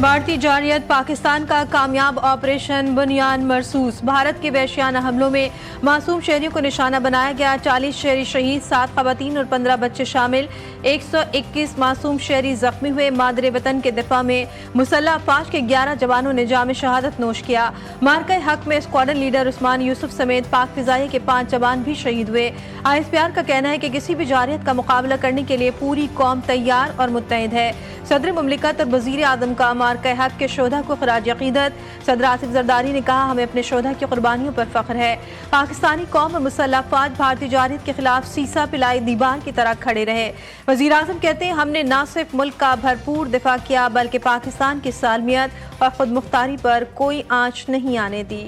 بھارتی جارحیت پاکستان کا کامیاب آپریشن بنیان مرسوس۔ بھارت کے وحشیانہ حملوں میں معصوم شہریوں کو نشانہ بنایا گیا۔ 40 شہری شہید، 7 خواتین اور 15 بچے شامل۔ 121 معصوم شہری زخمی ہوئے۔ مادر وطن کے دفاع میں مسلح افواج کے 11 جوانوں نے جام شہادت نوش کیا۔ مارکہ حق میں اسکواڈرن لیڈر عثمان یوسف سمیت پاک فضائیہ کے 5 جوان بھی شہید ہوئے۔ ISPR کا کہنا ہے کہ کسی بھی جارحیت کا مقابلہ کرنے کے لیے پوری قوم تیار اور متحد ہے۔ صدر مملکت اور وزیر اعظم کا مارکہ حق کے شہداء کو خراج عقیدت۔ صدر آصف زرداری نے کہا، ہمیں اپنے شہداء کی قربانیوں پر فخر ہے۔ پاکستانی قوم اور مسلح افواج بھارتی جارحیت کے خلاف سیسا پلائی دیوار کی طرح کھڑے رہے۔ وزیر اعظم کہتے ہیں، ہم نے نہ صرف ملک کا بھرپور دفاع کیا بلکہ پاکستان کی سالمیت اور خود مختاری پر کوئی آنچ نہیں آنے دی۔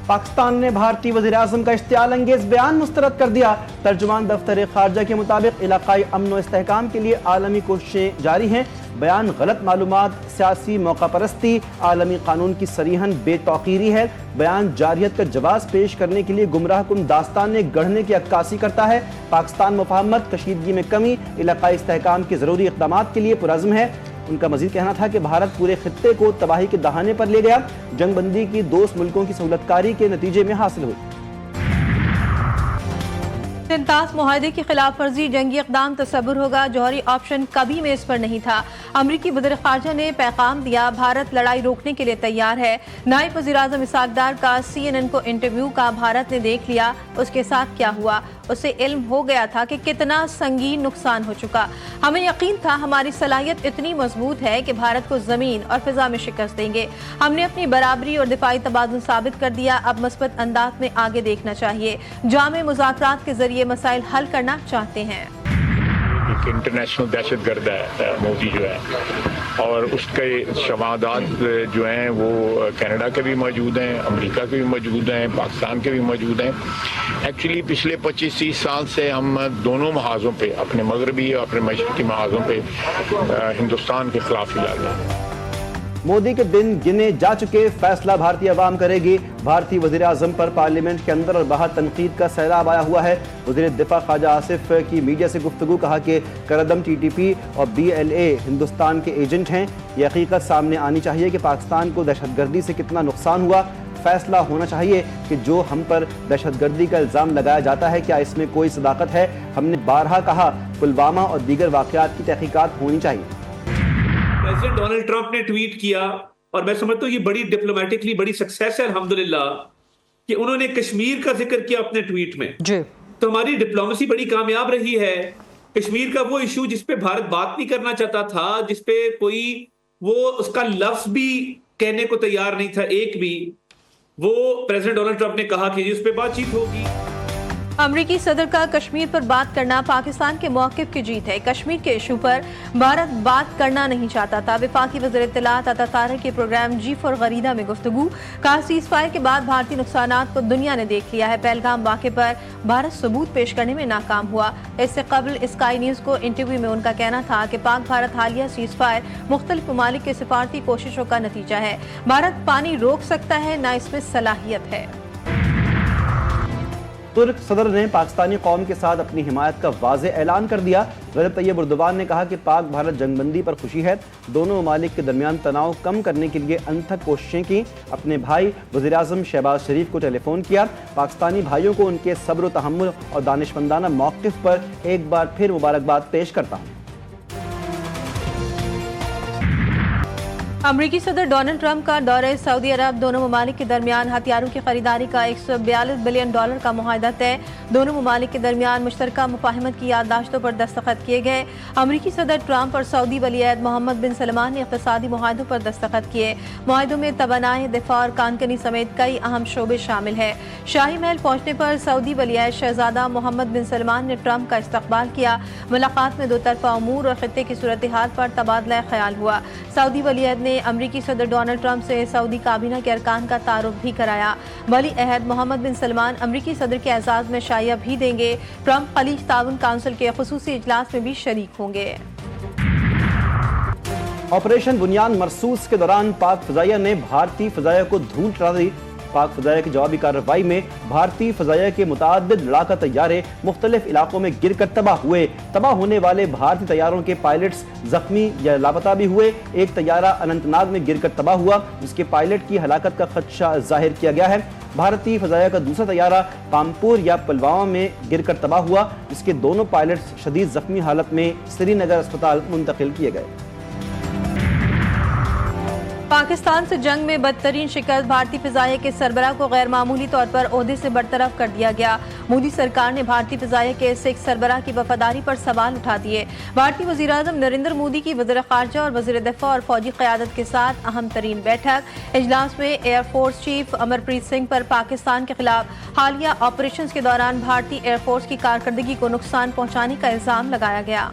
پاکستان نے بھارتی وزیر اعظم کا اشتعال انگیز بیان مسترد کر دیا۔ ترجمان دفتر خارجہ کے مطابق علاقائی امن و استحکام کے لیے عالمی کوششیں جاری ہیں۔ بیان غلط معلومات، سیاسی موقع پرستی، عالمی قانون کی صریحاً بے توقیری ہے۔ بیان جارحیت کا جواز پیش کرنے کے لیے گمراہ کن داستانیں گڑھنے کی عکاسی کرتا ہے۔ پاکستان مفاہمت، کشیدگی میں کمی، علاقائی استحکام کے ضروری اقدامات کے لیے پرعزم ہے۔ ان کا مزید کہنا تھا کہ بھارت پورے خطے کو تباہی کے دہانے پر لے گیا۔ جنگ بندی کی دوست ملکوں کی سہولت کاری کے نتیجے میں حاصل ہوئی۔ انتاز معاہدے کی خلاف ورزی جنگی اقدام تصور ہوگا، جوہری آپشن کبھی میز پر نہیں تھا۔ امریکی وزیر خارجہ نے پیغام دیا، بھارت لڑائی روکنے کے لیے تیار ہے۔ نائب وزیر اعظم اسحاق ڈار کا CNN کو انٹرویو کا بھارت نے دیکھ لیا، اس کے ساتھ کیا ہوا، اسے علم ہو گیا تھا کہ کتنا سنگین نقصان ہو چکا۔ ہمیں یقین تھا ہماری صلاحیت اتنی مضبوط ہے کہ بھارت کو زمین اور فضا میں شکست دیں گے۔ ہم نے اپنی برابری اور دفاعی توازن ثابت کر دیا، اب مثبت انداز میں آگے دیکھنا چاہیے۔ جامع مذاکرات کے ذریعے مسائل حل کرنا چاہتے ہیں۔ ایک انٹرنیشنل دہشت گرد ہے مودی جو ہے، اور اس کے شواہدات جو ہیں وہ کینیڈا کے بھی موجود ہیں، امریکہ کے بھی موجود ہیں، پاکستان کے بھی موجود ہیں۔ ایکچولی پچھلے 25-30 سال سے ہم دونوں محاذوں پہ، اپنے مغربی اور اپنے مشرقی محاذوں پہ ہندوستان کے خلاف ہی لڑ رہے ہیں۔ مودی کے دن گنے جا چکے، فیصلہ بھارتی عوام کرے گی۔ بھارتی وزیر اعظم پر پارلیمنٹ کے اندر اور باہر تنقید کا سیلاب آیا ہوا ہے۔ وزیر دفاع خواجہ آصف کی میڈیا سے گفتگو، کہا کہ کردم TTP اور BLA ہندوستان کے ایجنٹ ہیں۔ یہ حقیقت سامنے آنی چاہیے کہ پاکستان کو دہشت گردی سے کتنا نقصان ہوا۔ فیصلہ ہونا چاہیے کہ جو ہم پر دہشت گردی کا الزام لگایا جاتا ہے، کیا اس میں کوئی صداقت ہے؟ ہم نے بارہا کہا، پلوامہ اور دیگر واقعات کی تحقیقات ہونی چاہیے۔ پریزیڈنٹ ڈونلڈ ٹرمپ نے ٹویٹ کیا، اور میں سمجھتا ہوں یہ بڑی ڈپلومیٹکلی بڑی سکسیس ہے الحمدللہ کہ انہوں نے کشمیر کا ذکر کیا اپنے ٹویٹ میں۔ تو ہماری ڈپلومیسی بڑی کامیاب رہی ہے۔ کشمیر کا وہ ایشو جس پہ بھارت بات نہیں کرنا چاہتا تھا، جس پہ کوئی وہ اس کا لفظ بھی کہنے کو تیار نہیں تھا ایک بھی، وہ پریزیڈنٹ ڈونلڈ ٹرمپ نے کہا کہ اس پہ بات چیت ہوگی۔ امریکی صدر کا کشمیر پر بات کرنا پاکستان کے موقف کی جیت ہے۔ کشمیر کے ایشو پر بھارت بات کرنا نہیں چاہتا تھا۔ وفاقی وزیر اطلاعات عطا طارق کے پروگرام G4 غریدہ میں گفتگو، کہا سیز فائر کے بعد بھارتی نقصانات کو دنیا نے دیکھ لیا ہے۔ پہلگام واقعے پر بھارت ثبوت پیش کرنے میں ناکام ہوا۔ اس سے قبل اسکائی نیوز کو انٹرویو میں ان کا کہنا تھا کہ پاک بھارت حالیہ سیز فائر مختلف ممالک کے سفارتی کوششوں کا نتیجہ ہے۔ بھارت پانی روک سکتا ہے، نہ اس میں صلاحیت ہے۔ ترک صدر نے پاکستانی قوم کے ساتھ اپنی حمایت کا واضح اعلان کر دیا۔ رجب طیب اردوان نے کہا کہ پاک بھارت جنگ بندی پر خوشی ہے، دونوں ممالک کے درمیان تناؤ کم کرنے کے لیے انتھک کوششیں کی۔ اپنے بھائی وزیر اعظم شہباز شریف کو ٹیلی فون کیا۔ پاکستانی بھائیوں کو ان کے صبر و تحمل اور دانشمندانہ موقف پر ایک بار پھر مبارکباد پیش کرتا ہوں۔ امریکی صدر ڈونلڈ ٹرمپ کا دورہ سعودی عرب، دونوں ممالک کے درمیان ہتھیاروں کی خریداری کا $142 بلین کا معاہدہ طے۔ دونوں ممالک کے درمیان مشترکہ مفاہمت کی یادداشتوں پر دستخط کیے گئے۔ امریکی صدر ٹرمپ اور سعودی ولی عہد محمد بن سلمان نے اقتصادی معاہدوں پر دستخط کیے۔ معاہدوں میں توانائی، دفاع اور کانکنی سمیت کئی اہم شعبے شامل ہیں۔ شاہی محل پہنچنے پر سعودی ولی عہد شہزادہ محمد بن سلمان نے ٹرمپ کا استقبال کیا۔ ملاقات میں دو طرفہ امور اور خطے کی صورتحال پر تبادلہ خیال ہوا۔ سعودی ولی عہد نے امریکی صدر ڈونلڈ ٹرمپ سے سعودی کابینہ کے ارکان کا تعارف بھی کرایا۔ ولی عہد محمد بن سلمان امریکی صدر کے اعزاز میں شائعہ بھی دیں گے۔ ٹرمپ خلیج تعاون کونسل کے خصوصی اجلاس میں بھی شریک ہوں گے۔ آپریشن بنیان مرسوس کے دوران پاک فضائیہ نے بھارتی فضائیہ کو دھول چڑھا دی۔ پاک فضائیہ کی جوابی کارروائی میں بھارتی فضائیہ کے متعدد لڑاکا طیارے مختلف علاقوں میں گر کر تباہ ہوئے۔ تباہ ہونے والے بھارتی طیاروں کے پائلٹس زخمی یا لاپتہ بھی ہوئے۔ ایک طیارہ اننت ناگ میں گر کر تباہ ہوا، جس کے پائلٹ کی ہلاکت کا خدشہ ظاہر کیا گیا ہے۔ بھارتی فضائیہ کا دوسرا طیارہ کانپور یا پلوامہ میں گر کر تباہ ہوا، جس کے دونوں پائلٹس شدید زخمی حالت میں سری نگر اسپتال منتقل کیے گئے۔ پاکستان سے جنگ میں بدترین شکست، بھارتی فضائیہ کے سربراہ کو غیر معمولی طور پر عہدے سے برطرف کر دیا گیا۔ مودی سرکار نے بھارتی فضائیہ کے سکھ سربراہ کی وفاداری پر سوال اٹھا دیے۔ بھارتی وزیر اعظم نریندر مودی کی وزیر خارجہ اور وزیر دفاع اور فوجی قیادت کے ساتھ اہم ترین بیٹھک۔ اجلاس میں ایئر فورس چیف امرپریت سنگھ پر پاکستان کے خلاف حالیہ آپریشنز کے دوران بھارتی ایئر فورس کی کارکردگی کو نقصان پہنچانے کا الزام لگایا گیا۔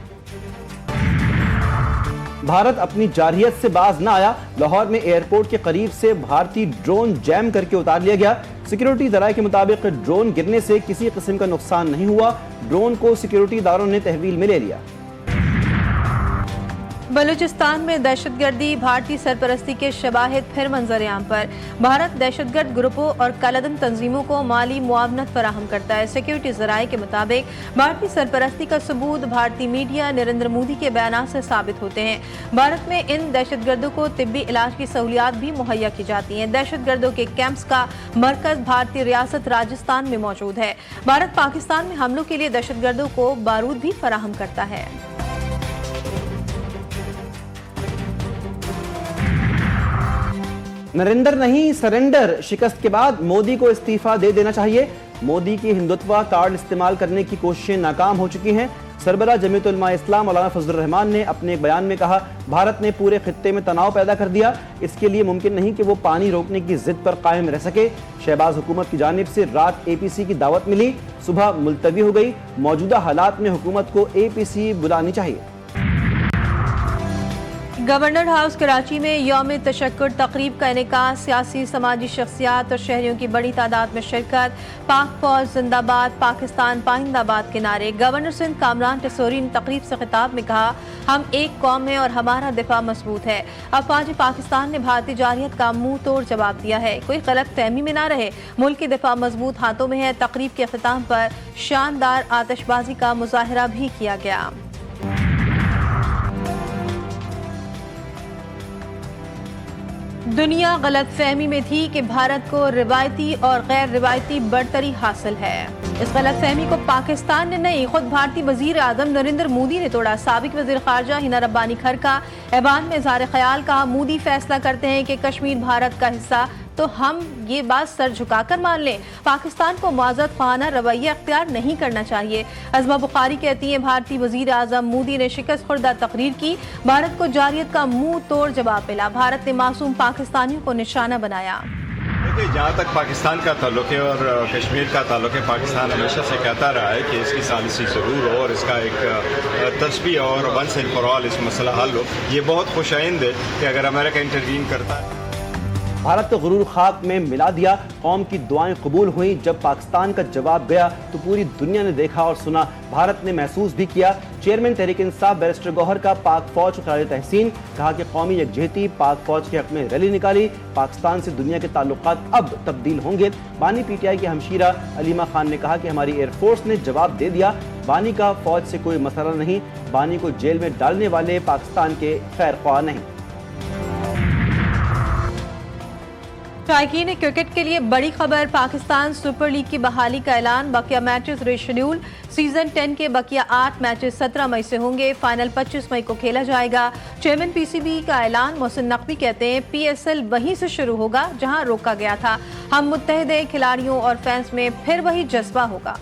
بھارت اپنی جارحیت سے باز نہ آیا، لاہور میں ایئرپورٹ کے قریب سے بھارتی ڈرون جیم کر کے اتار لیا گیا۔ سیکیورٹی ذرائع کے مطابق ڈرون گرنے سے کسی قسم کا نقصان نہیں ہوا، ڈرون کو سیکیورٹی اداروں نے تحویل میں لے لیا۔ بلوچستان میں دہشت گردی، بھارتی سرپرستی کے شواہد پھر منظر عام پر۔ بھارت دہشت گرد گروپوں اور کالعدم تنظیموں کو مالی معاونت فراہم کرتا ہے۔ سیکیورٹی ذرائع کے مطابق بھارتی سرپرستی کا ثبوت بھارتی میڈیا نریندر مودی کے بیانات سے ثابت ہوتے ہیں۔ بھارت میں ان دہشت گردوں کو طبی علاج کی سہولیات بھی مہیا کی جاتی ہیں۔ دہشت گردوں کے کیمپس کا مرکز بھارتی ریاست راجستھان میں موجود ہے۔ بھارت پاکستان میں حملوں کے لیے دہشت گردوں کو بارود بھی فراہم کرتا ہے۔ نریندر نہیں، سرنڈر۔ شکست کے بعد مودی کو استعفیٰ دے دینا چاہیے۔ مودی کی ہندوتوا کارڈ استعمال کرنے کی کوششیں ناکام ہو چکی ہیں۔ سربراہ جمعیت علماء اسلام مولانا فضل الرحمان نے اپنے ایک بیان میں کہا، بھارت نے پورے خطے میں تناؤ پیدا کر دیا، اس کے لیے ممکن نہیں کہ وہ پانی روکنے کی ضد پر قائم رہ سکے۔ شہباز حکومت کی جانب سے رات اے پی سی کی دعوت ملی، صبح ملتوی ہو گئی۔ موجودہ حالات میں حکومت کو اے پی سی بلانی چاہیے۔ گورنر ہاؤس کراچی میں یوم تشکر تقریب کا انعقاد، سیاسی سماجی شخصیات اور شہریوں کی بڑی تعداد میں شرکت۔ پاک فوج زندہ باد، پاکستان پائندہ باد کے نعرے۔ گورنر سندھ کامران ٹیسوری نے تقریب سے خطاب میں کہا، ہم ایک قوم ہیں اور ہمارا دفاع مضبوط ہے۔ افواج پاکستان نے بھارتی جارحیت کا منہ توڑ جواب دیا ہے، کوئی غلط فہمی میں نہ رہے، ملک کی دفاع مضبوط ہاتھوں میں ہے۔ تقریب کے اختتام پر شاندار آتش بازی کا مظاہرہ بھی کیا گیا۔ دنیا غلط فہمی میں تھی کہ بھارت کو روایتی اور غیر روایتی برتری حاصل ہے۔ اس غلط فہمی کو پاکستان نے نہیں، خود بھارتی وزیر اعظم نریندر مودی نے توڑا۔ سابق وزیر خارجہ ہنا ربانی کھرکا ایوان میں اظہار خیال، کہا مودی فیصلہ کرتے ہیں کہ کشمیر بھارت کا حصہ تو ہم یہ بات سر جھکا کر مان لیں۔ پاکستان کو معذرت خواہانہ رویہ اختیار نہیں کرنا چاہیے۔ عظمہ بخاری کہتی ہیں، بھارتی وزیر اعظم مودی نے شکست خوردہ تقریر کی، بھارت کو جارحیت کا منہ توڑ جواب ملا، بھارت نے معصوم پاکستانیوں کو نشانہ بنایا۔ جہاں تک پاکستان کا تعلق ہے اور کشمیر کا تعلق ہے، پاکستان ہمیشہ سے کہتا رہا ہے کہ اس کی ثالثی ضرور ہو اور اس کا ایک تصفیہ اور ونس اینڈ فار آل اس مسئلہ حل ہو۔ یہ بہت خوش آئند ہے کہ اگر امریکہ انٹروین کرتا ہے۔ بھارت کا غرور خاک میں ملا دیا، قوم کی دعائیں قبول ہوئیں۔ جب پاکستان کا جواب گیا تو پوری دنیا نے دیکھا اور سنا، بھارت نے محسوس بھی کیا۔ چیئرمین تحریک انصاف بیرسٹر گوہر کا پاک فوج کو خراج تحسین، کہا کہ قومی یکجہتی پاک فوج کے حق میں ریلی نکالی۔ پاکستان سے دنیا کے تعلقات اب تبدیل ہوں گے۔ بانی پی ٹی آئی کی ہمشیرہ علیمہ خان نے کہا کہ ہماری ایئر فورس نے جواب دے دیا، بانی کا فوج سے کوئی مسئلہ نہیں، بانی کو جیل میں ڈالنے والے پاکستان کے خیر خواہ نہیں۔ شائقین کرکٹ کے لیے بڑی خبر، پاکستان سپر لیگ کی بحالی کا اعلان، بقیہ میچز ری شیڈول۔ سیزن 10 کے بقیہ 8 میچز 17 مئی سے ہوں گے، فائنل 25 مئی کو کھیلا جائے گا۔ چیئرمین پی سی بی کا اعلان، محسن نقوی کہتے ہیں پی ایس ایل وہیں سے شروع ہوگا جہاں روکا گیا تھا، ہم متحد ہیں، کھلاڑیوں اور فینس میں پھر وہی جذبہ ہوگا۔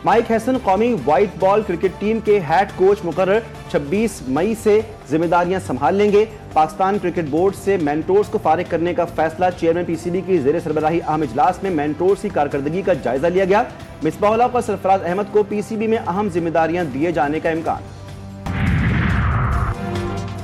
مائک ہیسن قومی وائٹ بال کرکٹ ٹیم کے ہیڈ کوچ مقرر، 26 مئی سے ذمہ داریاں سنبھال لیں گے۔ پاکستان کرکٹ بورڈ سے مینٹورز کو فارغ کرنے کا فیصلہ، چیئرمین پی سی بی کی زیر سربراہی اہم اجلاس میں مینٹورز کی کارکردگی کا جائزہ لیا گیا۔ مصباح الحق اور سرفراز احمد کو پی سی بی میں اہم ذمہ داریاں دیے جانے کا امکان۔